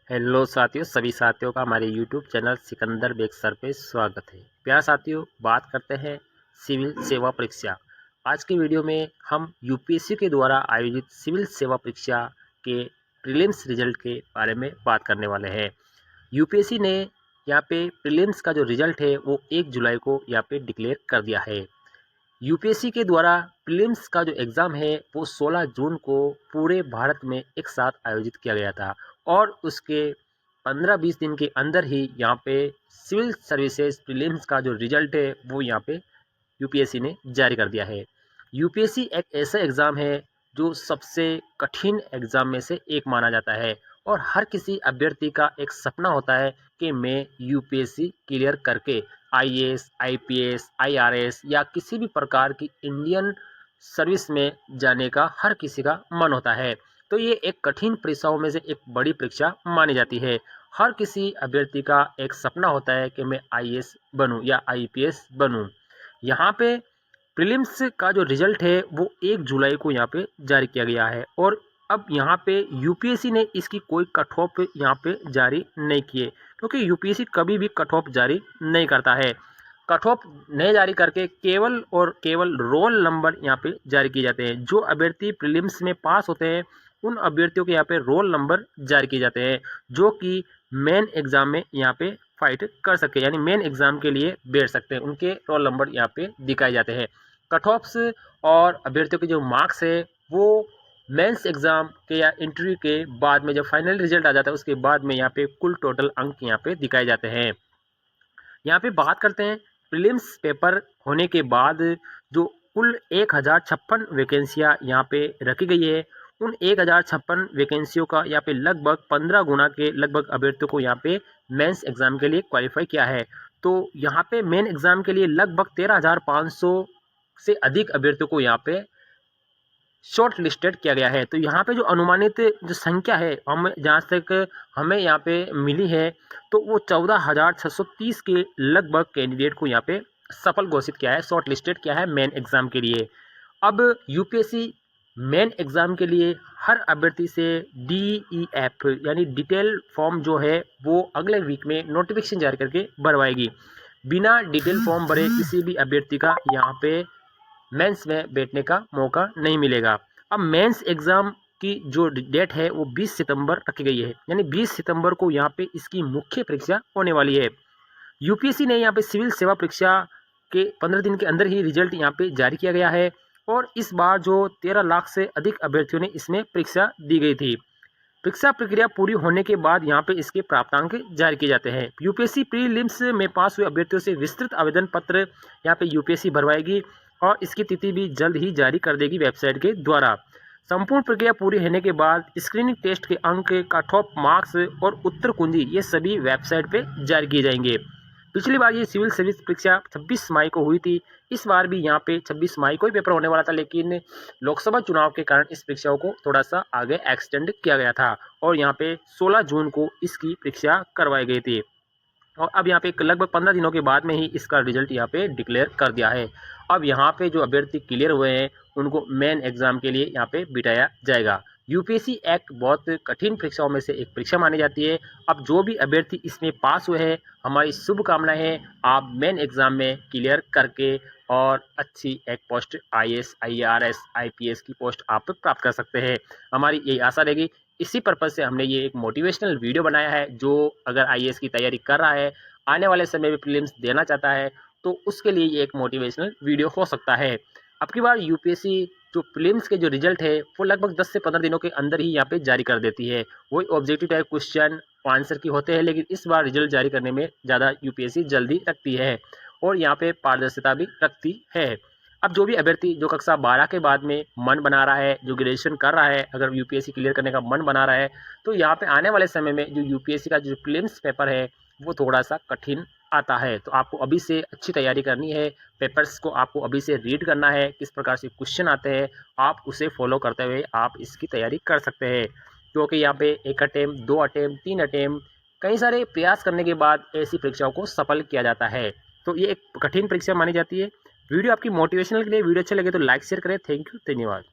Hello साथियों, सभी साथियों का हमारे YouTube channel Sikandar Baig sir पे स्वागत है। प्यार साथियों, बात करते हैं सिविल सेवा परीक्षा। आज के वीडियो में हम यूपीएससी के द्वारा आयोजित सिविल सेवा परीक्षा के प्रीलिम्स रिजल्ट के बारे में बात करने वाले हैं। यूपीएससी ने यहाँ पे प्रीलिम्स का जो रिजल्ट है वो 1 जुलाई को यहाँ पे डिक्लेयर कर दिया है। यूपीएससी के द्वारा प्रीलिम्स का जो एग्ज़ाम है वो 16 जून को पूरे भारत में एक साथ आयोजित किया गया था और उसके 15-20 दिन के अंदर ही यहाँ पे सिविल सर्विसेज प्रीलिम्स का जो रिजल्ट है वो यहाँ पे यूपीएससी ने जारी कर दिया है। यूपीएससी एक ऐसा एग्ज़ाम है जो सबसे कठिन एग्ज़ाम में से एक माना जाता है और हर किसी अभ्यर्थी का एक सपना होता है कि मैं यूपीएससी क्लियर करके आईएएस, आईपीएस, आईआरएस या किसी भी प्रकार की इंडियन सर्विस में जाने का हर किसी का मन होता है। तो ये एक कठिन परीक्षाओं में से एक बड़ी परीक्षा मानी जाती है। हर किसी अभ्यर्थी का एक सपना होता है कि मैं आईएएस बनूं या आईपीएस बनूं। यहाँ पे प्रीलिम्स का जो रिजल्ट है वो 1 जुलाई को यहाँ पे जारी किया गया है और अब यहाँ पे यूपीएससी ने इसकी कोई कट ऑफ यहाँ पे जारी नहीं किए, क्योंकि यूपीएससी कभी भी कट ऑफ जारी नहीं करता है। कट ऑफ नहीं जारी करके केवल और केवल रोल नंबर यहाँ पे जारी किए जाते हैं। जो अभ्यर्थी प्रीलिम्स में पास होते हैं उन अभ्यर्थियों के यहाँ पे रोल नंबर जारी किए जाते हैं, जो कि मेन एग्जाम में यहाँ पे फाइट कर सके, यानी मेन एग्जाम के लिए बैठ सकते हैं। उनके रोल नंबर यहाँ पे दिखाए जाते हैं। कट ऑफ्स और अभ्यर्थियों के जो मार्क्स है वो मेंस एग्जाम के या इंटरव्यू के बाद में जब फाइनल रिजल्ट आ जाता है उसके बाद में यहाँ पे कुल टोटल अंक यहाँ पे दिखाए जाते हैं। यहाँ पे बात करते हैं प्रीलिम्स पेपर होने के बाद जो कुल 1056 वैकेंसियाँ यहाँ पे रखी गई है, उन 1056 वैकेंसियों का यहाँ पे लगभग 15 गुना के लगभग अभ्यर्थियों को यहाँ पे मेंस एग्जाम के लिए क्वालिफाई किया है। तो यहाँ पे मेन एग्जाम के लिए लगभग 13,500 से अधिक अभ्यर्थियों को यहाँ पे शॉर्ट लिस्टेड किया गया है। तो यहाँ पे जो अनुमानित जो संख्या है हम जहाँ तक हमें यहाँ पे मिली है तो वो 14,630 के लगभग कैंडिडेट को यहाँ पे सफल घोषित किया है, शॉर्ट लिस्टेड किया है मेन एग्जाम के लिए। अब यूपीएससी मेन एग्जाम के लिए हर अभ्यर्थी से DEF यानी डिटेल फॉर्म जो है वो अगले वीक में नोटिफिकेशन जारी करके भरवाएगी। बिना डिटेल फॉर्म भरे किसी भी अभ्यर्थी का यहाँ पे मेंस में बैठने का मौका नहीं मिलेगा। अब मेंस एग्ज़ाम की जो डेट है वो 20 सितंबर रखी गई है, यानी 20 सितंबर को यहाँ पे इसकी मुख्य परीक्षा होने वाली है। यूपीएससी ने यहाँ पे सिविल सेवा परीक्षा के 15 दिन के अंदर ही रिजल्ट यहाँ पे जारी किया गया है और इस बार जो 13 लाख से अधिक अभ्यर्थियों ने इसमें परीक्षा दी गई थी। परीक्षा प्रक्रिया पूरी होने के बाद यहाँ पे इसके प्राप्तांक जारी किए जाते हैं। यूपीएससी प्रीलिम्स में पास हुए अभ्यर्थियों से विस्तृत आवेदन पत्र यहाँ पे यूपीएससी भरवाएगी और इसकी तिथि भी जल्द ही जारी कर देगी वेबसाइट के द्वारा। संपूर्ण प्रक्रिया पूरी होने के बाद स्क्रीनिंग टेस्ट के अंक, कट ऑफ मार्क्स और उत्तर कुंजी ये सभी वेबसाइट पे जारी किए जाएंगे। पिछली बार ये सिविल सर्विस परीक्षा 26 मई को हुई थी। इस बार भी यहाँ पे 26 मई को ही पेपर होने वाला था, लेकिन लोकसभा चुनाव के कारण इस परीक्षाओं को थोड़ा सा आगे एक्सटेंड किया गया था और यहाँ पे 16 जून को इसकी परीक्षा करवाई गई थी और अब यहाँ पे लगभग 15 दिनों के बाद में ही इसका रिजल्ट यहाँ पे डिक्लेयर कर दिया है। अब यहाँ पे जो अभ्यर्थी क्लियर हुए हैं उनको मेन एग्जाम के लिए यहाँ पे बिठाया जाएगा। यूपीएससी एक बहुत कठिन परीक्षाओं में से एक परीक्षा मानी जाती है। अब जो भी अभ्यर्थी इसमें पास हुए हैं, हमारी शुभकामनाएं हैं आप मेन एग्जाम में क्लियर करके और अच्छी एक पोस्ट आईएएस, आईआरएस, आईपीएस की पोस्ट आप प्राप्त कर सकते हैं। हमारी यही आशा रहेगी। इसी पर्पज़ से हमने ये एक मोटिवेशनल वीडियो बनाया है। जो अगर आईएएस की तैयारी कर रहा है, आने वाले समय में प्रीलिम्स देना चाहता है, तो उसके लिए ये एक मोटिवेशनल वीडियो हो सकता है। अब की बार यूपीएससी जो प्रीलिम्स के जो रिजल्ट है वो लगभग 10 से 15 दिनों के अंदर ही यहाँ पे जारी कर देती है। वही ऑब्जेक्टिव टाइप क्वेश्चन आंसर की होते हैं, लेकिन इस बार रिजल्ट जारी करने में ज़्यादा यूपीएससी जल्दी रखती है और यहाँ पे पारदर्शिता भी रखती है। अब जो भी अभ्यर्थी जो कक्षा 12 के बाद में मन बना रहा है, जो ग्रेजुएशन कर रहा है, अगर यूपीएससी क्लियर करने का मन बना रहा है, तो यहाँ पे आने वाले समय में जो यूपीएससी का जो प्रीलिम्स पेपर है वो थोड़ा सा कठिन आता है। तो आपको अभी से अच्छी तैयारी करनी है। पेपर्स को आपको अभी से रीड करना है, किस प्रकार से क्वेश्चन आते हैं आप उसे फॉलो करते हुए आप इसकी तैयारी कर सकते हैं। क्योंकि यहाँ पे 1 अटेम्प्ट, 2 अटेम्प्ट, 3 अटेम्प्ट, कई सारे प्रयास करने के बाद ऐसी परीक्षाओं को सफल किया जाता है। तो ये एक कठिन परीक्षा मानी जाती है। वीडियो आपकी मोटिवेशनल के लिए वीडियो अच्छा लगे तो लाइक शेयर करें। थैंक यू, धन्यवाद।